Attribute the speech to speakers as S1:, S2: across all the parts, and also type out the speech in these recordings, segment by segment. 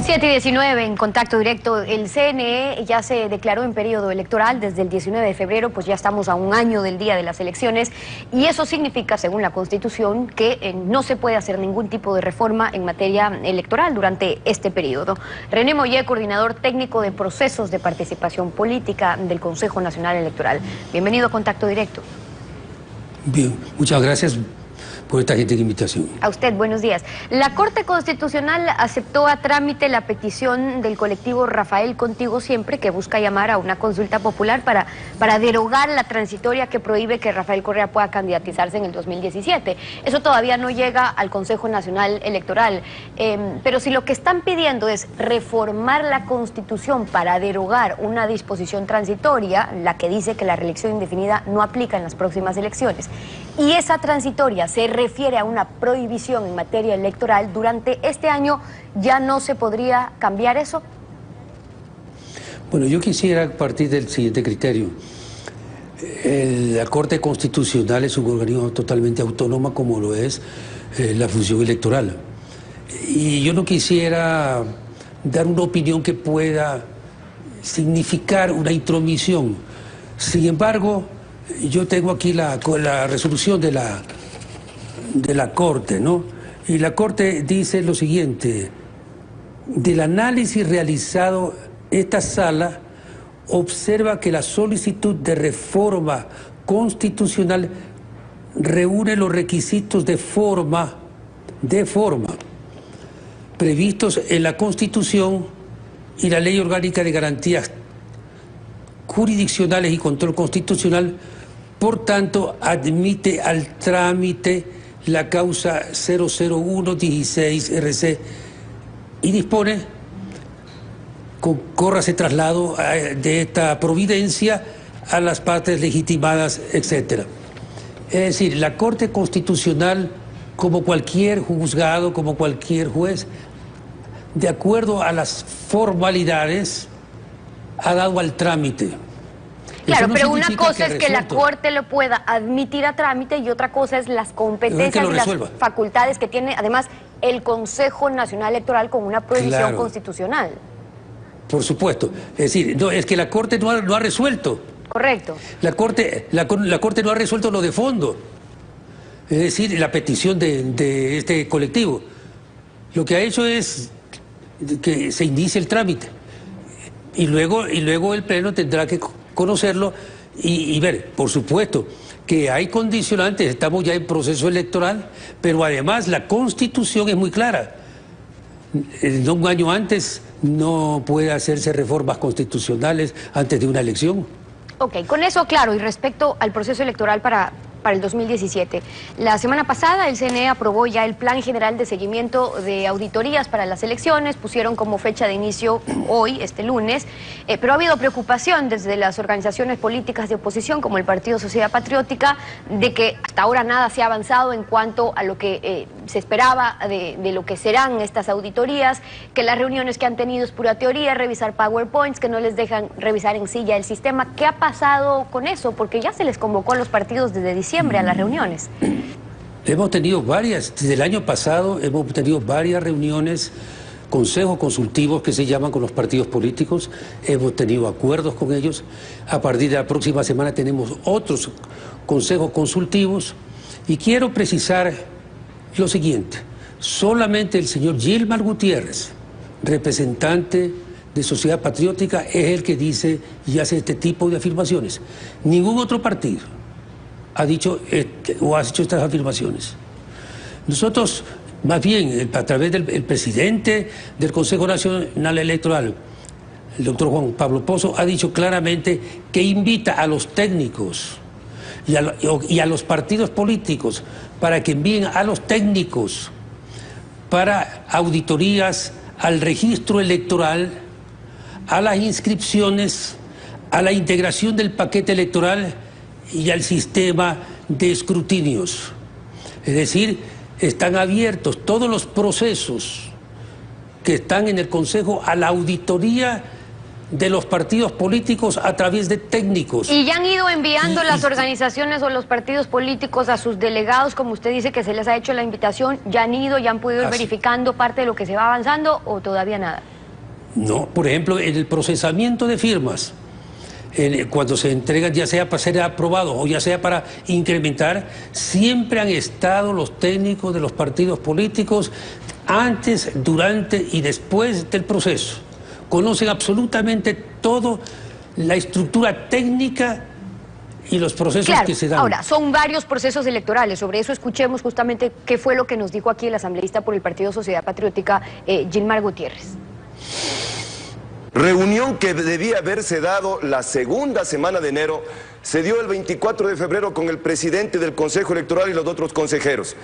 S1: 7:19 en contacto directo. El CNE ya se declaró en periodo electoral desde el 19 de febrero, pues ya estamos a un año del día de las elecciones y eso significa, según la Constitución, que no se puede hacer ningún tipo de reforma en materia electoral durante este periodo. René Mollé, coordinador técnico de procesos de participación política del Consejo Nacional Electoral. Bienvenido a Contacto Directo.
S2: Bien, muchas gracias por esta gentil invitación.
S1: A usted, buenos días. La Corte Constitucional aceptó a trámite la petición del colectivo Rafael Contigo Siempre, que busca llamar a una consulta popular para derogar la transitoria que prohíbe que Rafael Correa pueda candidatizarse en el 2017. Eso todavía no llega al Consejo Nacional Electoral. Pero si lo que están pidiendo es reformar la Constitución para derogar una disposición transitoria, la que dice que la reelección indefinida no aplica en las próximas elecciones, y esa transitoria se refiere a una prohibición en materia electoral, durante este año ya no se podría cambiar eso.
S2: Bueno, yo quisiera partir del siguiente criterio. La Corte Constitucional es un organismo totalmente autónoma, como lo es la función electoral. Y yo no quisiera dar una opinión que pueda significar una intromisión. Sin embargo, yo tengo aquí la resolución de la Corte, ¿no? Y la Corte dice lo siguiente: del análisis realizado, esta sala observa que la solicitud de reforma constitucional reúne los requisitos de forma previstos en la Constitución y la Ley Orgánica de Garantías Jurisdiccionales y Control Constitucional. Por tanto, admite al trámite la causa 00116 RC y dispone córrase traslado de esta providencia a las partes legitimadas, etc. Es decir, la Corte Constitucional, como cualquier juzgado, como cualquier juez, de acuerdo a las formalidades, ha dado al trámite.
S1: Claro, pero una cosa es que la Corte lo pueda admitir a trámite y otra cosa es las competencias y las facultades que tiene además el Consejo Nacional Electoral con una prohibición constitucional. Por
S2: supuesto. Es decir, no, es que la Corte no ha resuelto.
S1: Correcto.
S2: La Corte no ha resuelto lo de fondo. Es decir, la petición de este colectivo. Lo que ha hecho es que se inicie el trámite. Y luego el Pleno tendrá que conocerlo y ver, por supuesto, que hay condicionantes, estamos ya en proceso electoral, pero además la Constitución es muy clara. Un año antes no puede hacerse reformas constitucionales antes de una elección.
S1: Ok, con eso claro, y respecto al proceso electoral para el 2017. La semana pasada el CNE aprobó ya el Plan General de Seguimiento de Auditorías para las elecciones, pusieron como fecha de inicio hoy, este lunes, pero ha habido preocupación desde las organizaciones políticas de oposición como el Partido Sociedad Patriótica de que hasta ahora nada se ha avanzado en cuanto a lo que se esperaba de lo que serán estas auditorías, que las reuniones que han tenido es pura teoría, revisar PowerPoints, que no les dejan revisar en sí ya el sistema. ¿Qué ha pasado con eso? Porque ya se les convocó a los partidos desde diciembre a las reuniones.
S2: Hemos tenido desde el año pasado hemos tenido varias reuniones, consejos consultivos que se llaman con los partidos políticos, hemos tenido acuerdos con ellos. A partir de la próxima semana tenemos otros consejos consultivos y quiero precisar lo siguiente: solamente el señor Gilmar Gutiérrez, representante de Sociedad Patriótica, es el que dice y hace este tipo de afirmaciones. Ningún otro partido ha dicho o ha hecho estas afirmaciones. Nosotros, más bien, a través del presidente del Consejo Nacional Electoral, el doctor Juan Pablo Pozo, ha dicho claramente que invita a los técnicos y a los partidos políticos para que envíen a los técnicos para auditorías al registro electoral, a las inscripciones, a la integración del paquete electoral y al sistema de escrutinios. Es decir, están abiertos todos los procesos que están en el Consejo a la auditoría de los partidos políticos a través de técnicos.
S1: ¿Y ya han ido enviando las organizaciones o los partidos políticos a sus delegados, como usted dice que se les ha hecho la invitación? ¿Ya han ido, ya han podido ir verificando parte de lo que se va avanzando o todavía nada?
S2: No, por ejemplo, en el procesamiento de firmas, cuando se entregan, ya sea para ser aprobados o ya sea para incrementar, siempre han estado los técnicos de los partidos políticos antes, durante y después del proceso. Conocen absolutamente todo, la estructura técnica y los procesos
S1: claro,
S2: que se dan.
S1: Ahora, son varios procesos electorales. Sobre eso escuchemos justamente qué fue lo que nos dijo aquí el asambleísta por el Partido Sociedad Patriótica, Gilmar Gutiérrez.
S3: Reunión que debía haberse dado la segunda semana de enero, se dio el 24 de febrero con el presidente del Consejo Electoral y los otros consejeros.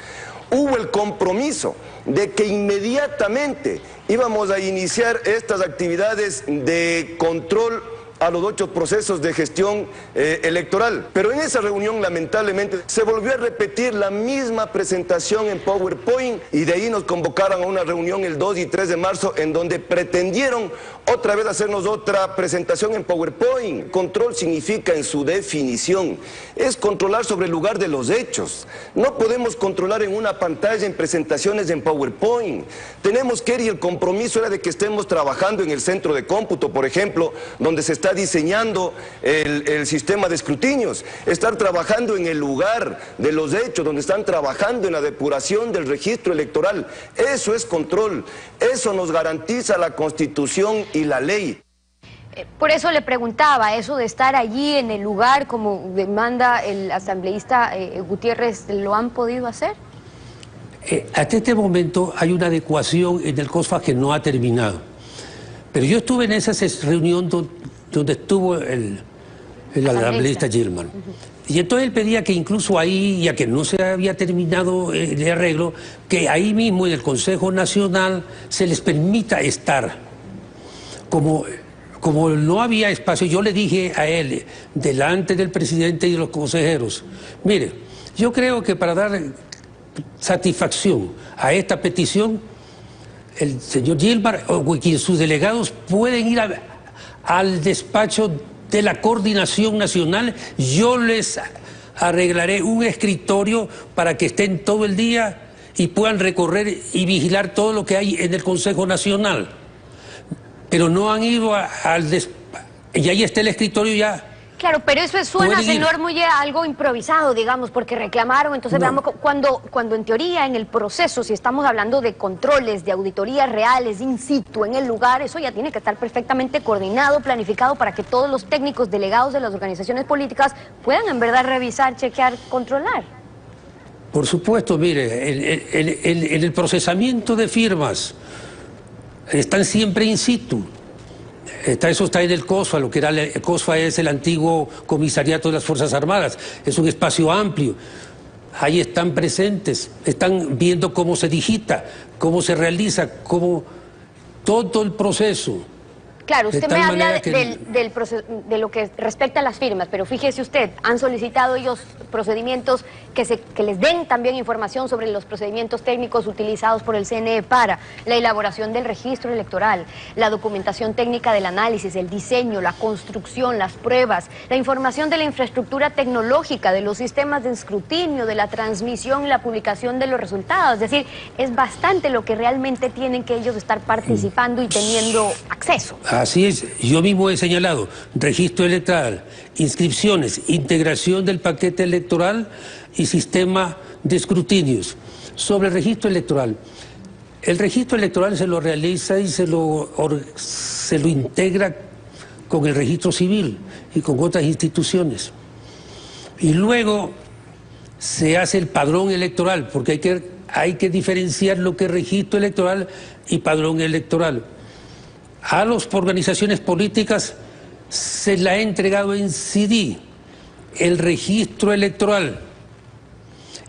S3: Hubo el compromiso de que inmediatamente íbamos a iniciar estas actividades de control a los 8 procesos de gestión electoral. Pero en esa reunión, lamentablemente, se volvió a repetir la misma presentación en PowerPoint y de ahí nos convocaron a una reunión el 2 y 3 de marzo en donde pretendieron otra vez hacernos otra presentación en PowerPoint. Control significa, en su definición, es controlar sobre el lugar de los hechos. No podemos controlar en una pantalla, en presentaciones en PowerPoint. Tenemos que ir, y el compromiso era de que estemos trabajando en el centro de cómputo, por ejemplo, donde se está diseñando el sistema de escrutinios, estar trabajando en el lugar de los hechos, donde están trabajando en la depuración del registro electoral. Eso es control, eso nos garantiza la Constitución y la ley.
S1: Por eso le preguntaba, eso de estar allí en el lugar, como demanda el asambleísta Gutiérrez, ¿lo han podido hacer?
S2: Hasta este momento hay una adecuación en el COSFA que no ha terminado. Pero yo estuve en esa reunión donde estuvo el asambleísta Gilmar. Y entonces él pedía que incluso ahí, ya que no se había terminado el arreglo, que ahí mismo en el Consejo Nacional se les permita estar. Como no había espacio, yo le dije a él, delante del presidente y de los consejeros, mire, yo creo que para dar satisfacción a esta petición, el señor Gilmar o sus delegados pueden ir al despacho de la Coordinación Nacional. Yo les arreglaré un escritorio para que estén todo el día y puedan recorrer y vigilar todo lo que hay en el Consejo Nacional. Pero no han ido al despacho, y ahí está el escritorio ya.
S1: Claro, pero eso suena, señor Muller, algo improvisado, digamos, porque reclamaron. Entonces, veamos, cuando en teoría, en el proceso, si estamos hablando de controles, de auditorías reales, in situ, en el lugar, eso ya tiene que estar perfectamente coordinado, planificado, para que todos los técnicos delegados de las organizaciones políticas puedan en verdad revisar, chequear, controlar.
S2: Por supuesto, mire, en el procesamiento de firmas están siempre in situ. Eso está en el COSFA, lo que era el COSFA es el antiguo Comisariato de las Fuerzas Armadas, es un espacio amplio, ahí están presentes, están viendo cómo se digita, cómo se realiza, cómo todo el proceso.
S1: Claro, usted me habla de lo que respecta a las firmas, pero fíjese usted, han solicitado ellos procedimientos que les den también información sobre los procedimientos técnicos utilizados por el CNE para la elaboración del registro electoral, la documentación técnica del análisis, el diseño, la construcción, las pruebas, la información de la infraestructura tecnológica, de los sistemas de escrutinio, de la transmisión y la publicación de los resultados. Es decir, es bastante lo que realmente tienen que ellos estar participando y teniendo acceso.
S2: Así es, yo mismo he señalado, registro electoral, inscripciones, integración del paquete electoral y sistema de escrutinios. Sobre el registro electoral se lo realiza y se lo integra con el registro civil y con otras instituciones. Y luego se hace el padrón electoral, porque hay que diferenciar lo que es registro electoral y padrón electoral. A las organizaciones políticas se le ha entregado en CD el registro electoral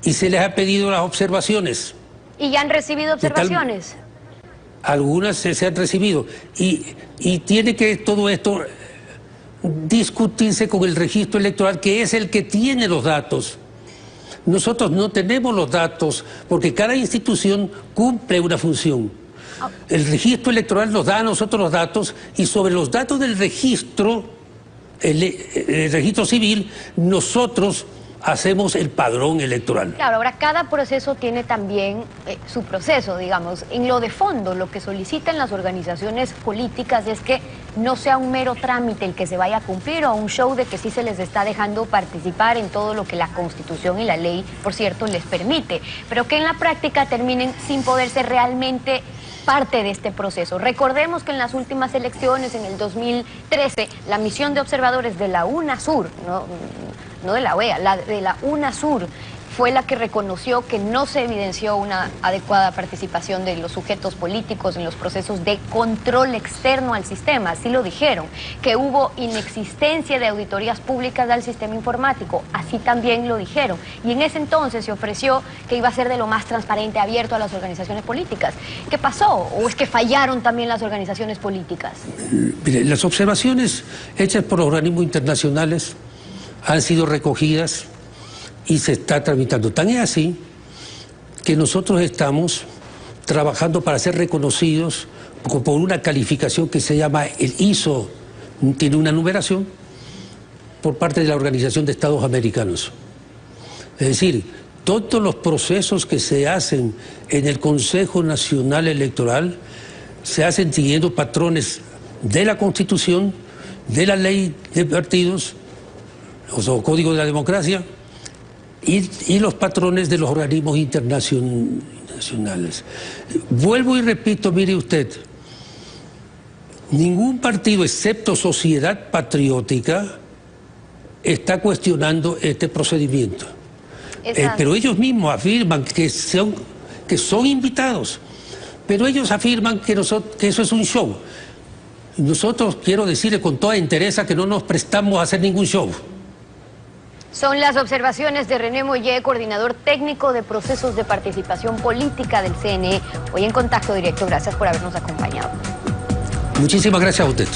S2: y se les ha pedido las observaciones.
S1: ¿Y ya han recibido observaciones?
S2: Algunas se han recibido y tiene que todo esto discutirse con el registro electoral, que es el que tiene los datos. Nosotros no tenemos los datos porque cada institución cumple una función. El registro electoral nos da a nosotros los datos y sobre los datos del registro, el registro civil, nosotros hacemos el padrón electoral.
S1: Claro, ahora cada proceso tiene también su proceso, digamos. En lo de fondo, lo que solicitan las organizaciones políticas es que no sea un mero trámite el que se vaya a cumplir o un show de que sí se les está dejando participar en todo lo que la Constitución y la ley, por cierto, les permite, pero que en la práctica terminen sin poder ser realmente parte de este proceso. Recordemos que en las últimas elecciones, en el 2013, la misión de observadores de la UNASUR, no de la OEA, de la UNASUR, fue la que reconoció que no se evidenció una adecuada participación de los sujetos políticos en los procesos de control externo al sistema. Así lo dijeron, que hubo inexistencia de auditorías públicas al sistema informático. Así también lo dijeron. Y en ese entonces se ofreció que iba a ser de lo más transparente, abierto a las organizaciones políticas. ¿Qué pasó? ¿O es que fallaron también las organizaciones políticas?
S2: Mire, las observaciones hechas por organismos internacionales han sido recogidas y se está tramitando. Tan es así que nosotros estamos trabajando para ser reconocidos por una calificación que se llama el ISO, tiene una numeración por parte de la Organización de Estados Americanos. Es decir, todos los procesos que se hacen en el Consejo Nacional Electoral se hacen siguiendo patrones de la Constitución, de la ley de partidos, o Código de la Democracia, y los patrones de los organismos internacionales. Vuelvo y repito, mire usted, ningún partido excepto Sociedad Patriótica está cuestionando este procedimiento. Pero ellos mismos afirman que son invitados, pero ellos afirman que eso es un show. Nosotros, quiero decirle con toda entereza, que no nos prestamos a hacer ningún show.
S1: Son las observaciones de René Mollé, coordinador técnico de procesos de participación política del CNE. Hoy en Contacto Directo, gracias por habernos acompañado.
S2: Muchísimas gracias a usted.